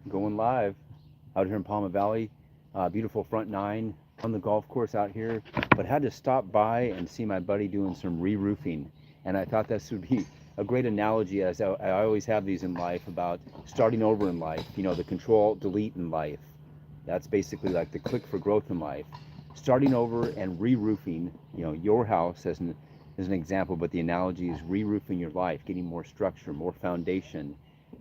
Going live out here in Pauma Valley. Beautiful front nine on the golf course out here, but had to stop by and see my buddy doing some re-roofing. And I thought this would be a great analogy, as I always have these in life, about starting over in life. You know, the control delete in life. That's basically like the click for growth in life. Starting over and re-roofing, you know, your house as an example, but the analogy is re-roofing your life, getting more structure, more foundation,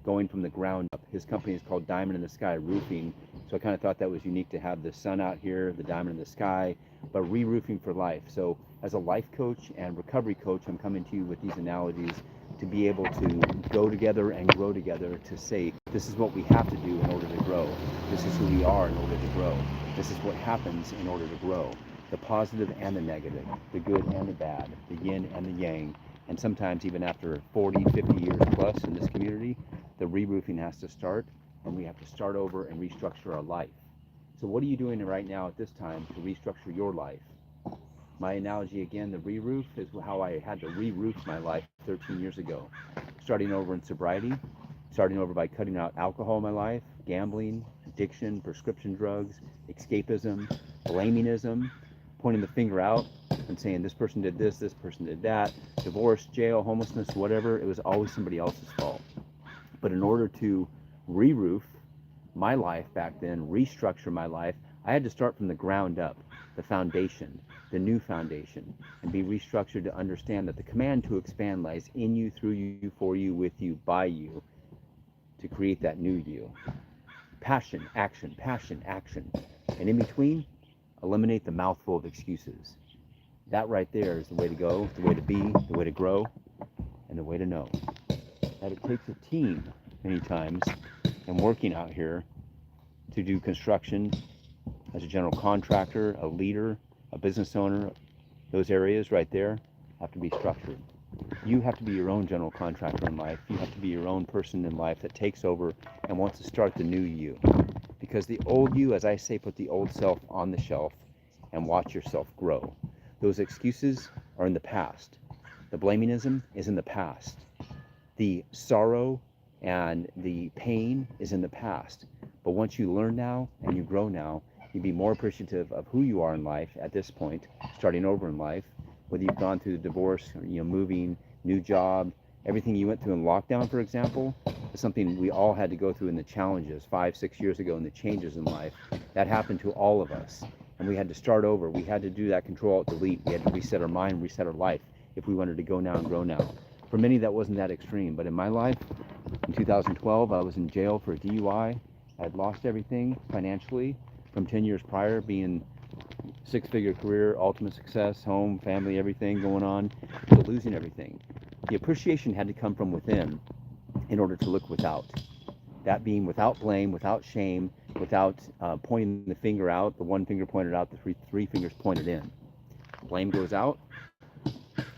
going from the ground up. His company is called Diamond in the Sky Roofing, so I kind of thought that was unique to have the sun out here, the diamond in the sky, but re-roofing for life. So as a life coach and recovery coach, I'm coming to you with these analogies to be able to go together and grow together, to say this is what we have to do in order to grow. This is who we are in order to grow. This is what happens in order to grow. The positive and the negative, the good and the bad, the yin and the yang. And sometimes even after 40, 50 years plus in this community, the re-roofing has to start, and we have to start over and restructure our life. So what are you doing right now at this time to restructure your life? My analogy again, the re-roof, is how I had to re-roof my life 13 years ago. Starting over in sobriety, starting over by cutting out alcohol in my life, gambling, addiction, prescription drugs, escapism, blamingism, pointing the finger out and saying this person did this person did that, divorce, jail, homelessness, whatever. It was always somebody else's fault. But in order to re-roof my life back then, restructure my life, I had to start from the ground up, the foundation, the new foundation, and be restructured to understand that the command to expand lies in you, through you, for you, with you, by you, to create that new you. Passion, action, passion, action. And in between, eliminate the mouthful of excuses. That right there is the way to go, the way to be, the way to grow, and the way to know that it takes a team many times, and working out here to do construction as a general contractor, a leader, a business owner. Those areas right there have to be structured. You have to be your own general contractor in life. You have to be your own person in life that takes over and wants to start the new you. Because the old you, as I say, put the old self on the shelf and watch yourself grow. Those excuses are in the past. The blamingism is in the past. The sorrow and the pain is in the past. But once you learn now and you grow now, you'd be more appreciative of who you are in life at this point, starting over in life, whether you've gone through the divorce, moving, new job, everything you went through in lockdown, for example, is something we all had to go through in the challenges 5, 6 years ago, and the changes in life. That happened to all of us. And we had to start over. We had to do that control alt delete. We had to reset our mind, reset our life if we wanted to go now and grow now. For many, that wasn't that extreme. But in my life, in 2012, I was in jail for a DUI. I had lost everything financially from 10 years prior, being six-figure career, ultimate success, home, family, everything going on, to losing everything. The appreciation had to come from within in order to look without. That being without blame, without shame, without pointing the finger out, the one finger pointed out, the three fingers pointed in. Blame goes out,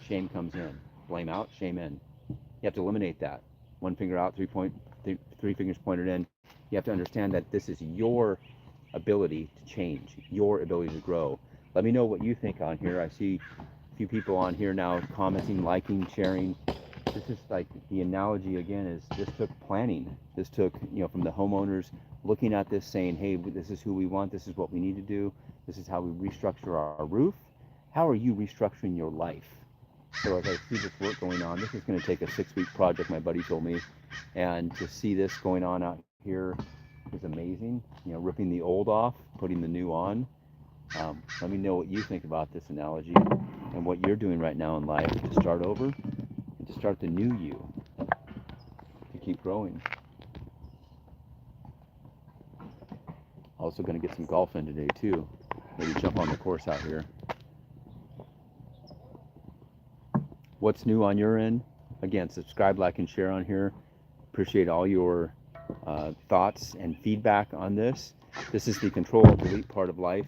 shame comes in. Blame out, shame in. You have to eliminate that. One finger out, three fingers pointed in. You have to understand that this is your ability to change, your ability to grow. Let me know what you think on here. I see a few people on here now commenting, liking, sharing. This is like the analogy again is this took planning. This took, from the homeowners looking at this saying, hey, this is who we want. This is what we need to do. This is how we restructure our roof. How are you restructuring your life? So as I see this work going on, this is going to take a 6-week project, my buddy told me. And to see this going on out here is amazing. Ripping the old off, putting the new on. Let me know what you think about this analogy and what you're doing right now in life to start over and to start the new you, to keep growing. Also going to get some golf in today too. Maybe jump on the course out here. What's new on your end? Again, subscribe, like, and share on here. Appreciate all your thoughts and feedback on this. This is the control and delete part of life.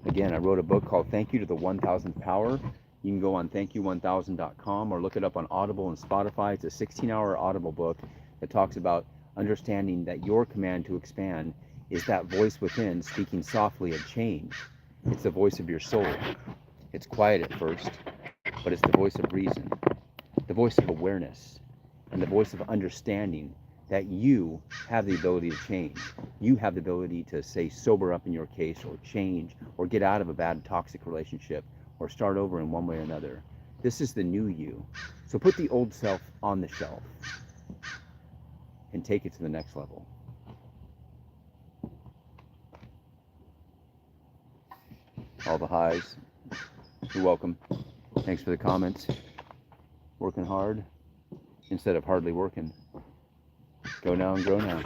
Again, I wrote a book called Thank You to the 1000th Power. You can go on thankyou1000.com or look it up on Audible and Spotify. It's a 16-hour Audible book that talks about understanding that your command to expand is that voice within speaking softly of change. It's the voice of your soul. It's quiet at first, but it's the voice of reason, the voice of awareness, and the voice of understanding that you have the ability to change. You have the ability to, say, sober up in your case, or change, or get out of a bad toxic relationship, or start over in one way or another. This is the new you. So put the old self on the shelf and take it to the next level. All the highs. You're welcome. Thanks for the comments. Working hard instead of hardly working. Go now and grow now.